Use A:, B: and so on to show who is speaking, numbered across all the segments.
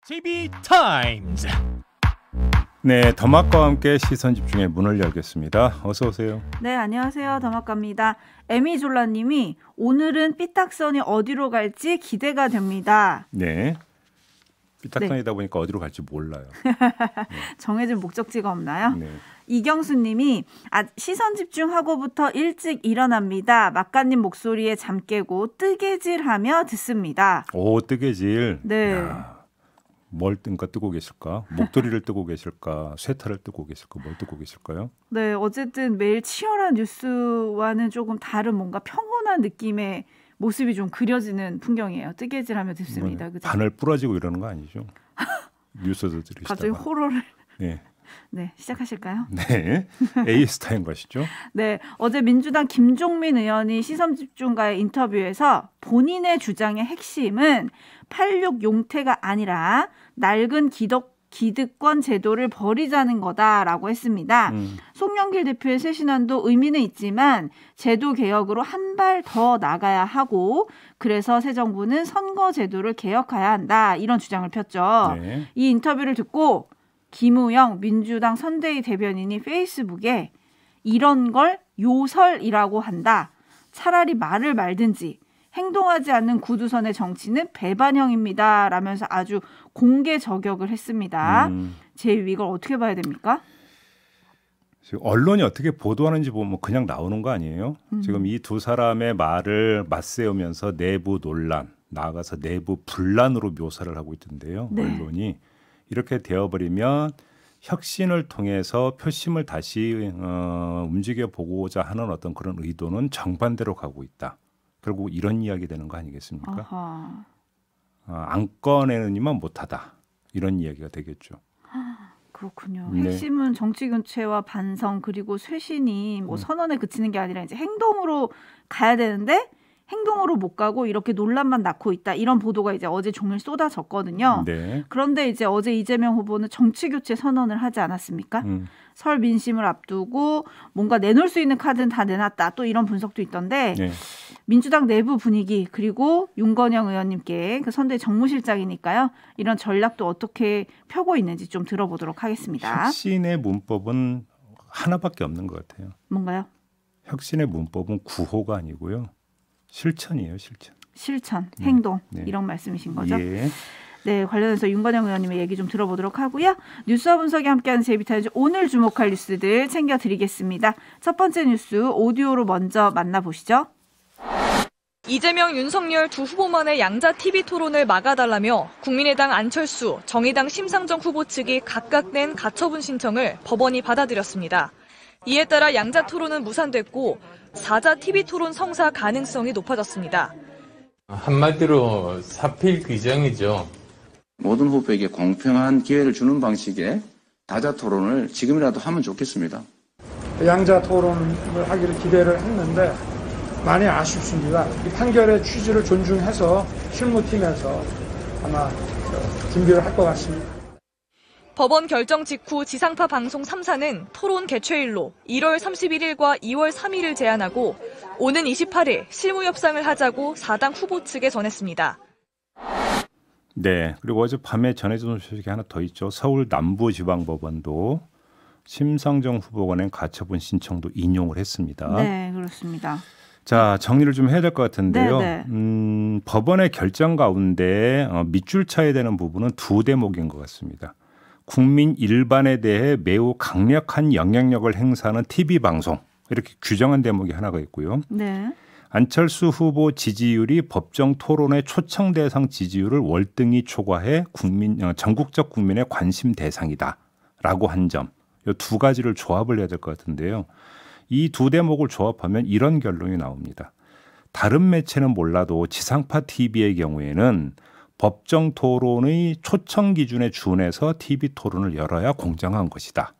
A: TV 타임즈.
B: 네, 더마카와 함께 시선 집중의 문을 열겠습니다. 어서 오세요.
C: 네, 안녕하세요. 더마카입니다. 에미졸라님이 오늘은 삐딱선이 어디로 갈지 기대가 됩니다.
B: 네, 삐딱선이다 보니까 어디로 갈지 몰라요.
C: 정해진 목적지가 없나요?
B: 네.
C: 이경수님이 시선 집중하고부터 일찍 일어납니다. 막간님 목소리에 잠 깨고 뜨개질하며 듣습니다.
B: 오, 뜨개질.
C: 네.
B: 야, 뭘 뜨고 계실까? 목도리를 뜨고 계실까? 쇠타를 뜨고 계실까? 뭘 뜨고 계실까요?
C: 네, 어쨌든 매일 치열한 뉴스와는 조금 다른 뭔가 평온한 느낌의 모습이 좀 그려지는 풍경이에요. 뜨개질하며 듣습니다. 그죠?
B: 바늘 부러지고 이러는 거 아니죠? 뉴스도 들으시다가.
C: 갑자기 호러를.
B: 네.
C: 네, 시작하실까요?
B: 네, A스타인 것이죠.
C: 네, 어제 민주당 김종민 의원이 시선집중과의 인터뷰에서 본인의 주장의 핵심은 86 용태가 아니라 낡은 기득권 제도를 버리자는 거다라고 했습니다. 송영길 대표의 새 신안도 의미는 있지만 제도 개혁으로 한 발 더 나가야 하고 그래서 새 정부는 선거 제도를 개혁해야 한다 이런 주장을 폈죠.
B: 네.
C: 이 인터뷰를 듣고 김우영 민주당 선대위 대변인이 페이스북에 이런 걸 요설이라고 한다. 차라리 말을 말든지 행동하지 않는 구두선의 정치는 배반형입니다. 라면서 아주 공개 저격을 했습니다. 제 이걸 어떻게 봐야 됩니까?
B: 언론이 어떻게 보도하는지 보면 그냥 나오는 거 아니에요? 지금 이 두 사람의 말을 맞세우면서 내부 논란, 나아가서 내부 분란으로 묘사를 하고 있던데요.
C: 네.
B: 언론이. 이렇게 되어버리면 혁신을 통해서 표심을 다시 움직여 보고자 하는 어떤 그런 의도는 정반대로 가고 있다. 결국 이런 이야기 되는 거 아니겠습니까? 안 꺼내느니만 못하다. 이런 이야기가 되겠죠.
C: 그렇군요.
B: 네.
C: 핵심은 정치 교체와 반성 그리고 쇄신이 뭐 선언에 그치는 게 아니라 이제 행동으로 가야 되는데 행동으로 못 가고 이렇게 논란만 낳고 있다. 이런 보도가 이제 어제 종일 쏟아졌거든요.
B: 네.
C: 그런데 이제 어제 이재명 후보는 정치 교체 선언을 하지 않았습니까? 설 민심을 앞두고 뭔가 내놓을 수 있는 카드는 다 내놨다. 또 이런 분석도 있던데
B: 네.
C: 민주당 내부 분위기 그리고 윤건영 의원님께 그 선대 정무실장이니까요. 이런 전략도 어떻게 펴고 있는지 좀 들어보도록 하겠습니다.
B: 혁신의 문법은 하나밖에 없는 것 같아요.
C: 뭔가요?
B: 혁신의 문법은 구호가 아니고요. 실천이에요, 실천.
C: 실천, 행동
B: 네.
C: 이런 말씀이신 거죠?
B: 예.
C: 네, 관련해서 윤건영 의원님의 얘기 좀 들어보도록 하고요. 뉴스와 분석이 함께하는 제이비타임즈 오늘 주목할 뉴스들 챙겨드리겠습니다. 첫 번째 뉴스 오디오로 먼저 만나보시죠.
D: 이재명, 윤석열 두 후보만의 양자 TV 토론을 막아달라며 국민의당 안철수, 정의당 심상정 후보 측이 각각 낸 가처분 신청을 법원이 받아들였습니다. 이에 따라 양자 토론은 무산됐고 사자 TV 토론 성사 가능성이 높아졌습니다.
E: 한마디로 사필 규정이죠.
F: 모든 후보에게 공평한 기회를 주는 방식의 다자 토론을 지금이라도 하면 좋겠습니다.
G: 양자 토론을 하기를 기대를 했는데 많이 아쉽습니다. 이 판결의 취지를 존중해서 실무팀에서 아마 준비를 할 것 같습니다.
D: 법원 결정 직후 지상파 방송 3사는 토론 개최일로 1월 31일과 2월 3일을 제안하고 오는 28일 실무 협상을 하자고 4당 후보 측에 전했습니다.
B: 네. 그리고 어젯밤에 전해진 소식이 하나 더 있죠. 서울 남부지방법원도 심상정 후보가 낸 가처분 신청도 인용을 했습니다.
C: 네, 그렇습니다.
B: 자, 정리를 좀 해야 될 것 같은데요.
C: 네.
B: 법원의 결정 가운데 밑줄 쳐야 되는 부분은 두 대목인 것 같습니다. 국민 일반에 대해 매우 강력한 영향력을 행사하는 TV 방송 이렇게 규정한 대목이 하나가 있고요.
C: 네.
B: 안철수 후보 지지율이 법정 토론의 초청 대상 지지율을 월등히 초과해 전국적 국민의 관심 대상이다라고 한 점. 이 두 가지를 조합을 해야 될 것 같은데요. 이 두 대목을 조합하면 이런 결론이 나옵니다. 다른 매체는 몰라도 지상파 TV의 경우에는 법정 토론의 초청 기준에 준해서 TV 토론을 열어야 공정한 것이다.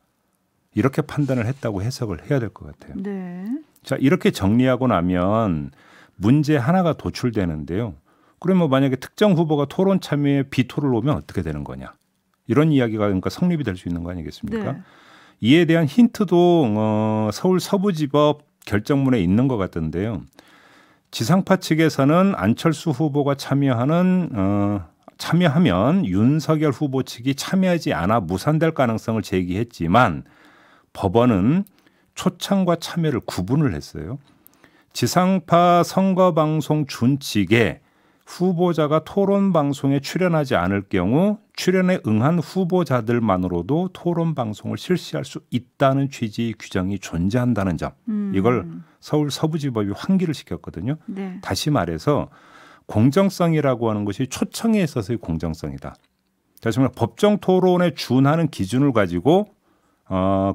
B: 이렇게 판단을 했다고 해석을 해야 될 것 같아요.
C: 네.
B: 자, 이렇게 정리하고 나면 문제 하나가 도출되는데요. 그러면 만약에 특정 후보가 토론 참여에 비토를 오면 어떻게 되는 거냐. 이런 이야기가 그러니까 성립이 될 수 있는 거 아니겠습니까?
C: 네.
B: 이에 대한 힌트도 서울 서부지법 결정문에 있는 것 같던데요. 지상파 측에서는 안철수 후보가 참여하는 참여하면 윤석열 후보 측이 참여하지 않아 무산될 가능성을 제기했지만 법원은 초청과 참여를 구분을 했어요. 지상파 선거방송 준칙에 후보자가 토론방송에 출연하지 않을 경우 출연에 응한 후보자들만으로도 토론방송을 실시할 수 있다는 취지의 규정이 존재한다는 점. 이걸 서울 서부지법이 환기를 시켰거든요.
C: 네.
B: 다시 말해서 공정성이라고 하는 것이 초청에 있어서의 공정성이다. 다시 말해 법정 토론에 준하는 기준을 가지고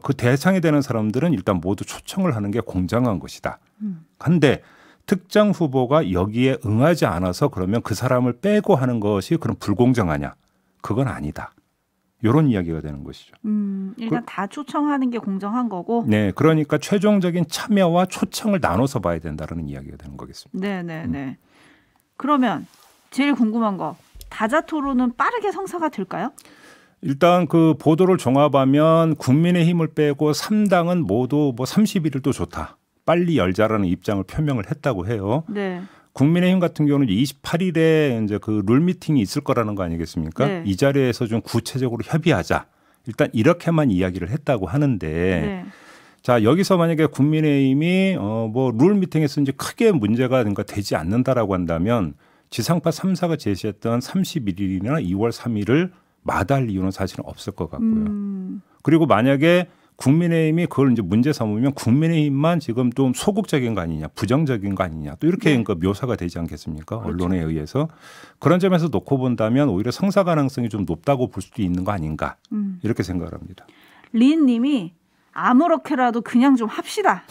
B: 그 대상이 되는 사람들은 일단 모두 초청을 하는 게 공정한 것이다. 그런데 특정 후보가 여기에 응하지 않아서 그러면 그 사람을 빼고 하는 것이 그럼 불공정하냐? 그건 아니다. 이런 이야기가 되는 것이죠.
C: 일단 다 초청하는 게 공정한 거고.
B: 네, 그러니까 최종적인 참여와 초청을 나눠서 봐야 된다는 이야기가 되는 거겠습니다.
C: 네. 그러면 제일 궁금한 거 다자 토론은 빠르게 성사가 될까요?
B: 일단 그 보도를 종합하면 국민의힘을 빼고 3당은 모두 뭐 31일도 좋다. 빨리 열자라는 입장을 표명을 했다고 해요.
C: 네.
B: 국민의힘 같은 경우는 28일에 이제 그 룰 미팅이 있을 거라는 거 아니겠습니까?
C: 네.
B: 이 자리에서 좀 구체적으로 협의하자. 일단 이렇게만 이야기를 했다고 하는데
C: 네.
B: 자, 여기서 만약에 국민의힘이 뭐 룰 미팅에서 이제 크게 문제가 되지 않는다라고 한다면 지상파 3사가 제시했던 31일이나 2월 3일을 마다할 이유는 사실은 없을 것 같고요. 그리고 만약에 국민의힘이 그걸 이제 문제 삼으면 국민의힘만 지금 좀 소극적인 거 아니냐, 부정적인 거 아니냐, 또 이렇게
C: 네.
B: 그러니까 묘사가 되지 않겠습니까?
C: 그렇죠.
B: 언론에 의해서 그런 점에서 놓고 본다면 오히려 성사 가능성이 좀 높다고 볼 수도 있는 거 아닌가 이렇게 생각을 합니다.
C: 리인님이 아무렇게라도 그냥 좀 합시다.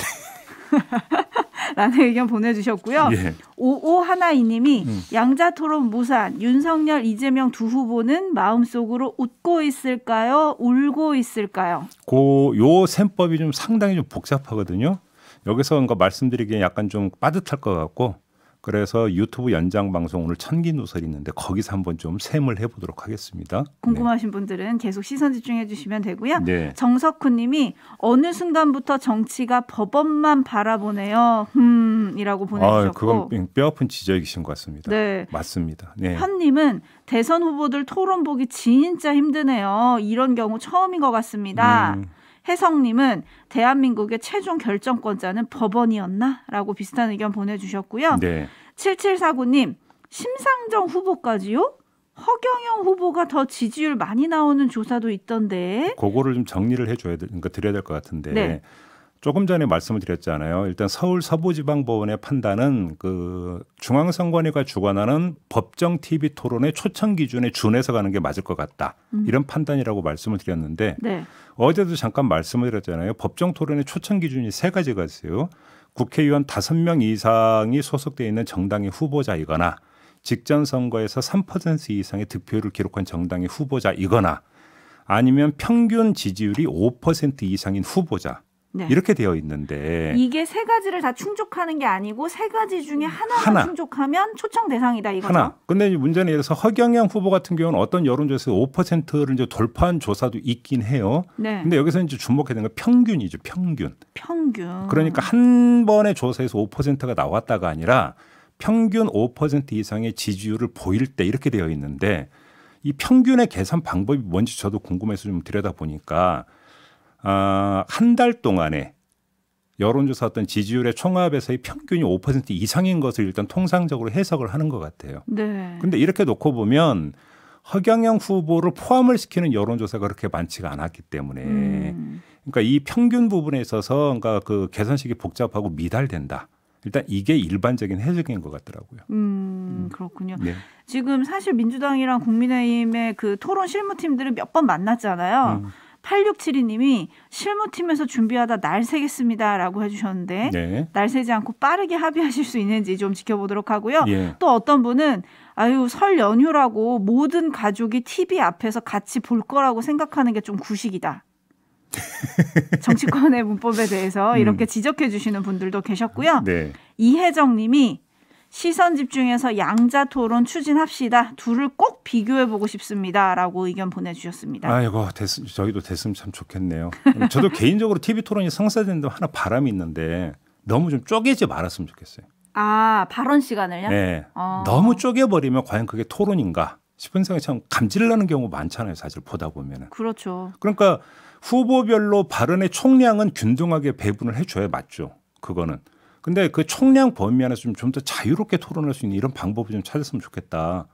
C: 라는 의견 보내주셨고요.
B: 예.
C: 5512님이 양자토론 무산, 윤석열, 이재명 두 후보는 마음속으로 웃고 있을까요? 울고 있을까요?
B: 요 셈법이 좀 상당히 좀 복잡하거든요. 여기서 그러니까 말씀드리기엔 약간 좀 빠듯할 것 같고 그래서 유튜브 연장 방송 오늘 천기누설이 있는데 거기서 한번 좀 셈을 해보도록 하겠습니다.
C: 궁금하신 분들은 계속 시선 집중해 주시면 되고요.
B: 네.
C: 정석훈 님이 어느 순간부터 정치가 법원만 바라보네요. 이라고 보내주셨고.
B: 그건 뼈아픈 지적이신 것 같습니다.
C: 네.
B: 맞습니다. 네.
C: 현님은 대선 후보들 토론 보기 진짜 힘드네요. 이런 경우 처음인 것 같습니다. 혜성님은 대한민국의 최종 결정권자는 법원이었나? 라고 비슷한 의견 보내주셨고요.
B: 네.
C: 7749님 심상정 후보까지요? 허경영 후보가 더 지지율 많이 나오는 조사도 있던데.
B: 그거를 좀 정리를 해줘야 그러니까 드려야 될 것 같은데
C: 네.
B: 조금 전에 말씀을 드렸잖아요. 일단 서울 서부지방법원의 판단은 그 중앙선관위가 주관하는 법정 TV 토론의 초청 기준에 준해서 가는 게 맞을 것 같다. 이런 판단이라고 말씀을 드렸는데
C: 네.
B: 어제도 잠깐 말씀을 드렸잖아요. 법정 토론의 초청 기준이 3가지가 있어요. 국회의원 5명 이상이 소속되어 있는 정당의 후보자이거나 직전 선거에서 3% 이상의 득표율을 기록한 정당의 후보자이거나 아니면 평균 지지율이 5% 이상인 후보자.
C: 네.
B: 이렇게 되어 있는데
C: 이게 3가지를 다 충족하는 게 아니고 3가지 중에 하나만 충족하면 초청 대상이다 이거죠.
B: 하나. 근데 문제는 예를 들어서 허경영 후보 같은 경우는 어떤 여론조사에서 5%를 이제 돌파한 조사도 있긴 해요.
C: 네.
B: 근데 여기서 이제 주목해야 되는 건 평균이죠. 평균. 그러니까 한 번의 조사에서 5%가 나왔다가 아니라 평균 5% 이상의 지지율을 보일 때 이렇게 되어 있는데 이 평균의 계산 방법이 뭔지 저도 궁금해서 좀 들여다보니까 한 달 동안에 여론조사 어떤 지지율의 총합에서의 평균이 5% 이상인 것을 일단 통상적으로 해석을 하는 것 같아요.
C: 네.
B: 근데 이렇게 놓고 보면 허경영 후보를 포함을 시키는 여론조사가 그렇게 많지가 않았기 때문에 그러니까 이 평균 부분에 있어서 그러니까 그 계산식이 복잡하고 미달된다. 일단 이게 일반적인 해석인 것 같더라고요.
C: 그렇군요.
B: 네.
C: 지금 사실 민주당이랑 국민의힘의 그 토론 실무팀들은 몇 번 만났잖아요. 8672님이 실무팀에서 준비하다 날 새겠습니다라고 해주셨는데
B: 네.
C: 날 새지 않고 빠르게 합의하실 수 있는지 좀 지켜보도록 하고요.
B: 예.
C: 또 어떤 분은 아유 설 연휴라고 모든 가족이 TV 앞에서 같이 볼 거라고 생각하는 게 좀 구식이다. 정치권의 문법에 대해서 이렇게 지적해 주시는 분들도 계셨고요.
B: 네.
C: 이혜정 님이 시선 집중해서 양자 토론 추진합시다. 둘을 꼭 비교해보고 싶습니다라고 의견 보내주셨습니다.
B: 아이고 저희도 됐으면 참 좋겠네요. 저도 개인적으로 TV 토론이 성사되는데 하나 바람이 있는데 너무 좀 쪼개지 말았으면 좋겠어요.
C: 아 발언 시간을요?
B: 네. 너무 쪼개버리면 과연 그게 토론인가? 싶은 생각이 참 감질나는 경우 많잖아요. 사실 보다 보면은.
C: 그렇죠.
B: 그러니까 후보별로 발언의 총량은 균등하게 배분을 해줘야 맞죠. 그거는. 근데 그 총량 범위 안에서 좀 더 자유롭게 토론할 수 있는 이런 방법을 좀 찾았으면 좋겠다.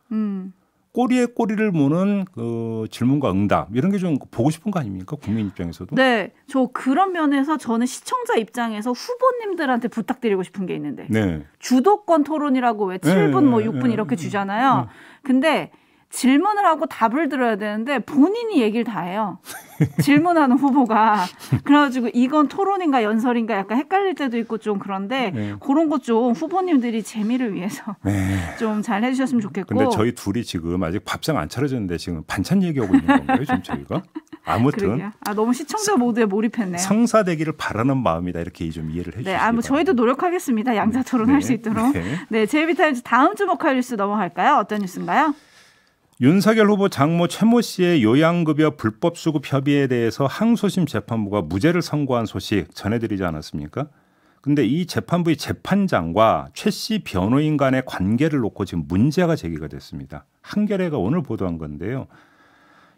B: 꼬리에 꼬리를 무는 그 질문과 응답 이런 게 좀 보고 싶은 거 아닙니까? 국민 입장에서도.
C: 네, 저 그런 면에서 저는 시청자 입장에서 후보님들한테 부탁드리고 싶은 게 있는데
B: 네.
C: 주도권 토론이라고 왜 7분 뭐 6분 이렇게 주잖아요. 근데 질문을 하고 답을 들어야 되는데 본인이 얘기를 다 해요. 질문하는 후보가. 그래가지고 이건 토론인가 연설인가 약간 헷갈릴 때도 있고 좀 그런데
B: 네.
C: 그런 것 좀 후보님들이 재미를 위해서 좀 잘 해주셨으면 좋겠고.
B: 근데 저희 둘이 지금 아직 밥상 안 차려졌는데 지금 반찬 얘기하고 있는 건가요? 지금 저희가? 아무튼
C: 그러게요. 너무 시청자 모두에 몰입했네요.
B: 성사되기를 바라는 마음이다 이렇게 좀 이해를 해주시기 바랍니다.
C: 뭐 저희도 노력하겠습니다. 양자 토론할 수 있도록. 네, JB타임즈 다음 주목할 뉴스 넘어갈까요? 어떤 뉴스인가요?
B: 윤석열 후보 장모 최모 씨의 요양급여 불법 수급 협의에 대해서 항소심 재판부가 무죄를 선고한 소식 전해드리지 않았습니까? 근데 이 재판부의 재판장과 최 씨 변호인 간의 관계를 놓고 지금 문제가 제기가 됐습니다. 한겨레가 오늘 보도한 건데요.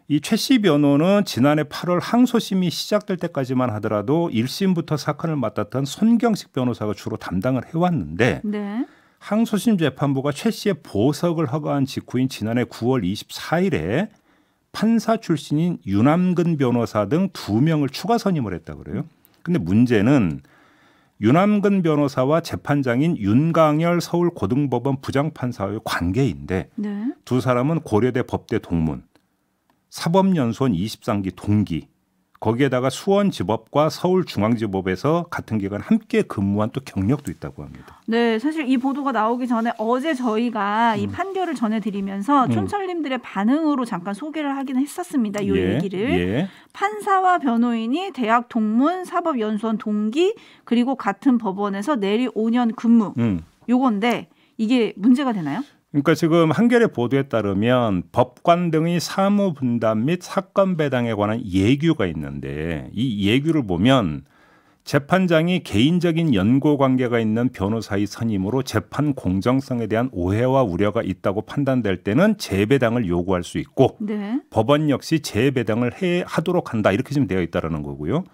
B: 이 최 씨 변호는 지난해 8월 항소심이 시작될 때까지만 하더라도 1심부터 사건을 맡았던 손경식 변호사가 주로 담당을 해왔는데
C: 네.
B: 항소심 재판부가 최 씨의 보석을 허가한 직후인 지난해 9월 24일에 판사 출신인 윤남근 변호사 등 2명을 추가 선임을 했다 그래요. 근데 문제는 윤남근 변호사와 재판장인 윤강열 서울고등법원 부장판사의 관계인데
C: 네.
B: 두 사람은 고려대 법대 동문, 사법연수원 23기 동기, 거기에다가 수원지법과 서울중앙지법에서 같은 기간 함께 근무한 또 경력도 있다고 합니다.
C: 네, 사실 이 보도가 나오기 전에 어제 저희가 이 판결을 전해드리면서 촌철님들의 반응으로 잠깐 소개를 하긴 했었습니다. 이 얘기를. 판사와 변호인이 대학 동문, 사법연수원 동기, 그리고 같은 법원에서 내리 5년 근무. 요건데 이게 문제가 되나요?
B: 그러니까 지금 한겨레 보도에 따르면 법관 등의 사무 분담 및 사건 배당에 관한 예규가 있는데 이 예규를 보면 재판장이 개인적인 연고 관계가 있는 변호사의 선임으로 재판 공정성에 대한 오해와 우려가 있다고 판단될 때는 재배당을 요구할 수 있고
C: 네.
B: 법원 역시 재배당을 하도록 한다 이렇게 지금 되어 있다는 거고요.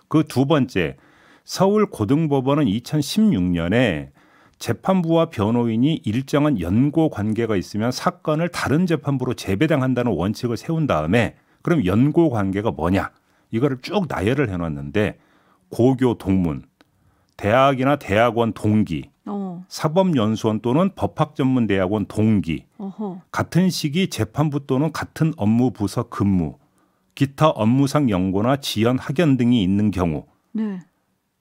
B: 그 두 번째 서울고등법원은 2016년에 재판부와 변호인이 일정한 연고 관계가 있으면 사건을 다른 재판부로 재배당한다는 원칙을 세운 다음에 그럼 연고 관계가 뭐냐 이거를 쭉 나열을 해놨는데 고교 동문, 대학이나 대학원 동기, 사법연수원 또는 법학전문대학원 동기, 같은 시기 재판부 또는 같은 업무 부서 근무, 기타 업무상 연고나 지연 학연 등이 있는 경우
C: 네.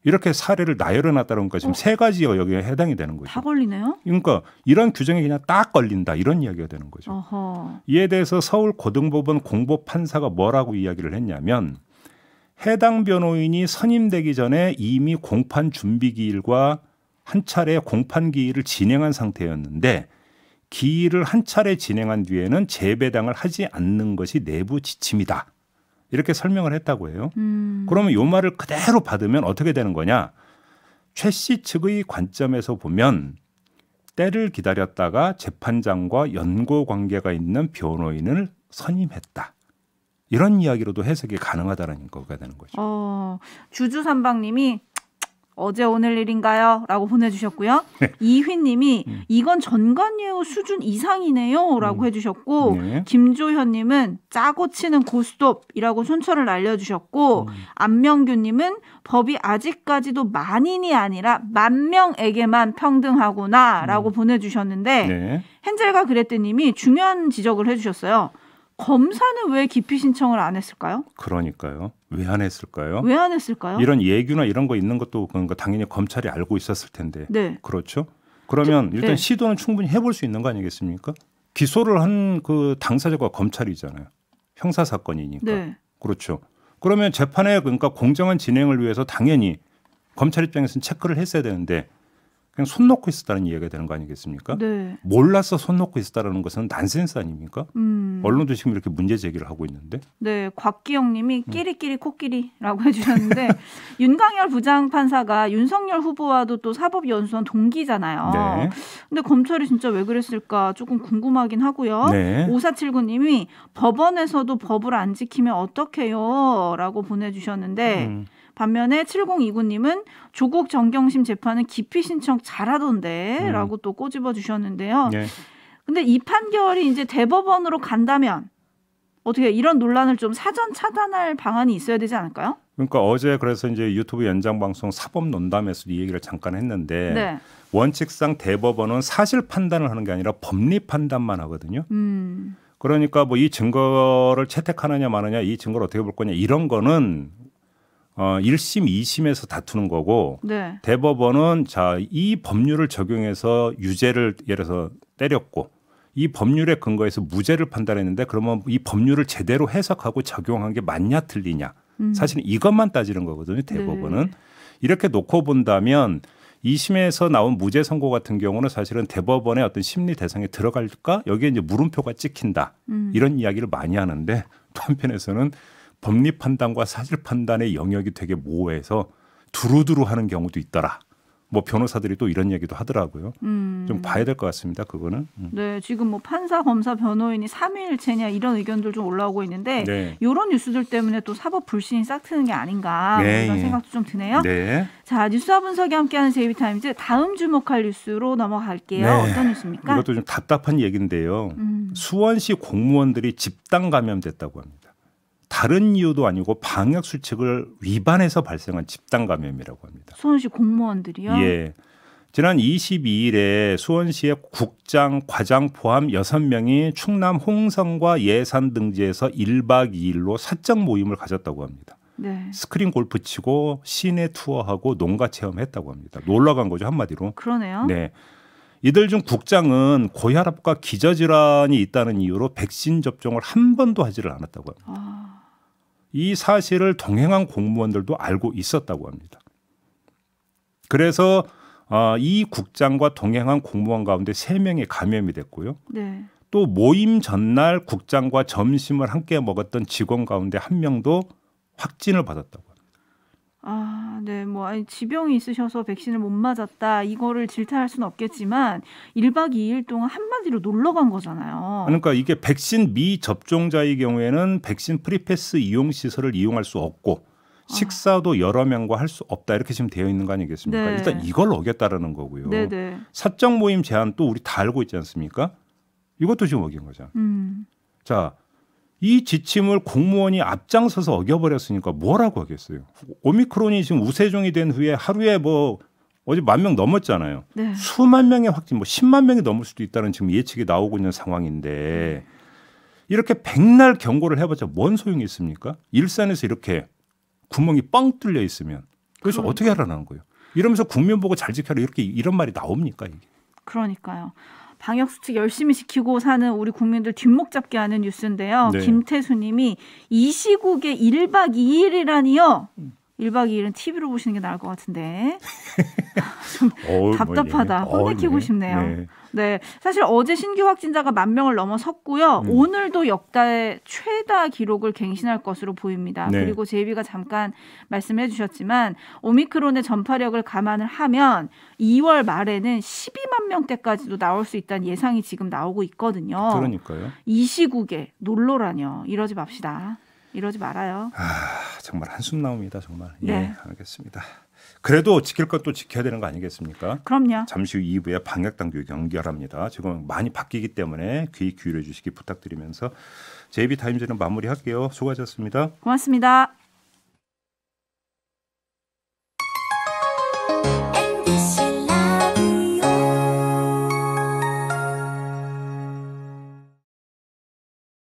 B: 이렇게 사례를 나열해놨다는 거 지금 세 가지 여기에 해당이 되는 거죠.
C: 다 걸리네요.
B: 그러니까 이런 규정이 그냥 딱 걸린다 이런 이야기가 되는 거죠.
C: 어허.
B: 이에 대해서 서울고등법원 공보판사가 뭐라고 이야기를 했냐면 해당 변호인이 선임되기 전에 이미 공판 준비 기일과 한 차례 공판 기일을 진행한 상태였는데 기일을 한 차례 진행한 뒤에는 재배당을 하지 않는 것이 내부 지침이다. 이렇게 설명을 했다고 해요. 그러면 이 말을 그대로 받으면 어떻게 되는 거냐. 최 씨 측의 관점에서 보면 때를 기다렸다가 재판장과 연고 관계가 있는 변호인을 선임했다. 이런 이야기로도 해석이 가능하다는 거가 되는 거죠.
C: 주주삼방님이 어제 오늘 일인가요? 라고 보내주셨고요. 이휘님이 이건 전관예우 수준 이상이네요. 라고 해주셨고
B: 네.
C: 김조현님은 짜고 치는 고스톱이라고 촌철을 알려주셨고 안명규님은 법이 아직까지도 만인이 아니라 만 명에게만 평등하구나 라고 보내주셨는데
B: 네.
C: 헨젤과 그레트님이 중요한 지적을 해주셨어요. 검사는 왜 기피 신청을 안 했을까요?
B: 그러니까요. 왜 안 했을까요?
C: 왜 안 했을까요?
B: 이런 예규나 이런 거 있는 것도 그러니까 당연히 검찰이 알고 있었을 텐데.
C: 네.
B: 그렇죠. 그러면 일단
C: 네.
B: 시도는 충분히 해볼 수 있는 거 아니겠습니까? 기소를 한 그 당사자가 검찰이잖아요. 형사 사건이니까.
C: 네.
B: 그렇죠. 그러면 재판에 그러니까 공정한 진행을 위해서 당연히 검찰 입장에서는 체크를 했어야 되는데 그냥 손 놓고 있었다는 이야기가 되는 거 아니겠습니까?
C: 네.
B: 몰라서 손 놓고 있었다는 것은 난센스 아닙니까? 언론도 지금 이렇게 문제 제기를 하고 있는데.
C: 네, 곽기영님이 끼리끼리 코끼리라고 해주셨는데 윤강열 부장판사가 윤석열 후보와도 또 사법연수원 동기잖아요.
B: 네.
C: 근데 검찰이 진짜 왜 그랬을까 조금 궁금하긴 하고요.
B: 네.
C: 5479님이 법원에서도 법을 안 지키면 어떡해요? 라고 보내주셨는데 반면에 7029님은 조국 정경심 재판은 기피 신청 잘하던데 라고 또 꼬집어 주셨는데요.
B: 네.
C: 근데 이 판결이 이제 대법원으로 간다면 어떻게 이런 논란을 좀 사전 차단할 방안이 있어야 되지 않을까요?
B: 그러니까 어제 그래서 이제 유튜브 연장 방송 사법 논담에서 이 얘기를 잠깐 했는데
C: 네.
B: 원칙상 대법원은 사실 판단을 하는 게 아니라 법리 판단만 하거든요. 그러니까 뭐 이 증거를 채택하느냐 마느냐 이 증거를 어떻게 볼 거냐 이런 거는 1심, 2심에서 다투는 거고
C: 네.
B: 대법원은 자, 이 법률을 적용해서 유죄를 예를 들어서 때렸고 이 법률에 근거해서 무죄를 판단했는데 그러면 이 법률을 제대로 해석하고 적용한 게 맞냐 틀리냐. 사실은 이것만 따지는 거거든요. 대법원은.
C: 네.
B: 이렇게 놓고 본다면 2심에서 나온 무죄 선고 같은 경우는 사실은 대법원의 어떤 심리 대상에 들어갈까? 여기에 이제 물음표가 찍힌다. 이런 이야기를 많이 하는데 또 한편에서는 법리 판단과 사실 판단의 영역이 되게 모호해서 두루두루 하는 경우도 있더라. 뭐 변호사들이 또 이런 얘기도 하더라고요. 좀 봐야 될 것 같습니다. 그거는.
C: 네, 지금 뭐 판사, 검사, 변호인이 삼위일체냐 이런 의견들 좀 올라오고 있는데
B: 네.
C: 이런 뉴스들 때문에 또 사법 불신이 싹 트는 게 아닌가
B: 네,
C: 이런
B: 예.
C: 생각도 좀 드네요.
B: 네.
C: 자, 뉴스와 분석이 함께하는 제이비타임즈 다음 주목할 뉴스로 넘어갈게요.
B: 네.
C: 어떤 뉴스입니까?
B: 이것도 좀 답답한 얘기인데요. 수원시 공무원들이 집단 감염됐다고 합니다. 다른 이유도 아니고 방역 수칙을 위반해서 발생한 집단 감염이라고 합니다.
C: 수원시 공무원들이요?
B: 예. 지난 22일에 수원시의 국장, 과장 포함 6명이 충남 홍성과 예산 등지에서 1박 2일로 사적 모임을 가졌다고 합니다.
C: 네.
B: 스크린 골프 치고 시내 투어하고 농가 체험했다고 합니다. 놀러 간 거죠, 한마디로.
C: 그러네요.
B: 네. 이들 중 국장은 고혈압과 기저질환이 있다는 이유로 백신 접종을 한 번도 하지를 않았다고 합니다. 이 사실을 동행한 공무원들도 알고 있었다고 합니다. 그래서 이 국장과 동행한 공무원 가운데 3명이 감염이 됐고요.
C: 네.
B: 또 모임 전날 국장과 점심을 함께 먹었던 직원 가운데 1명도 확진을 받았다고 합니다.
C: 아, 네. 뭐 아니, 지병이 있으셔서 백신을 못 맞았다. 이거를 질타할 수는 없겠지만 1박 2일 동안 한마디로 놀러 간 거잖아요.
B: 그러니까 이게 백신 미접종자의 경우에는 백신 프리패스 이용 시설을 이용할 수 없고 식사도 여러 명과 할 수 없다. 이렇게 지금 되어 있는 거 아니겠습니까?
C: 네.
B: 일단 이걸 어겼다라는 거고요.
C: 네네.
B: 사적 모임 제한 또 우리 다 알고 있지 않습니까? 이것도 지금 어긴 거죠. 자, 이 지침을 공무원이 앞장서서 어겨버렸으니까 뭐라고 하겠어요. 오미크론이 지금 우세종이 된 후에 하루에 뭐 어제 10,000명 넘었잖아요.
C: 네.
B: 수만 명의 확진, 뭐 10만 명이 넘을 수도 있다는 지금 예측이 나오고 있는 상황인데 이렇게 백날 경고를 해봤자 뭔 소용이 있습니까? 일산에서 이렇게 구멍이 뻥 뚫려 있으면 그래서 어떻게 하라는 거예요? 이러면서 국민 보고 잘 지켜라 이렇게 이런 말이 나옵니까 이게?
C: 그러니까요. 방역수칙 열심히 지키고 사는 우리 국민들 뒷목 잡게 하는 뉴스인데요.
B: 네.
C: 김태수님이 이 시국에 1박 2일이라니요. 1박 2일은 TV로 보시는 게 나을 것 같은데. 좀 답답하다. 혼내키고 싶네요.
B: 네.
C: 네, 사실 어제 신규 확진자가 10,000명을 넘어섰고요. 오늘도 역대 최다 기록을 갱신할 것으로 보입니다.
B: 네.
C: 그리고 제이비가 잠깐 말씀해 주셨지만 오미크론의 전파력을 감안을 하면 2월 말에는 12만 명대까지도 나올 수 있다는 예상이 지금 나오고 있거든요.
B: 그러니까요.
C: 이 시국에 놀러라뇨. 이러지 맙시다. 이러지 말아요.
B: 정말 한숨 나옵니다. 정말.
C: 네.
B: 예, 알겠습니다. 그래도 지킬 것도 지켜야 되는 거 아니겠습니까?
C: 그럼요.
B: 잠시 후 2부에 방역당국 연결합니다. 지금 많이 바뀌기 때문에 귀 기울여 주시기 부탁드리면서 JB타임즈는 마무리할게요. 수고하셨습니다.
C: 고맙습니다.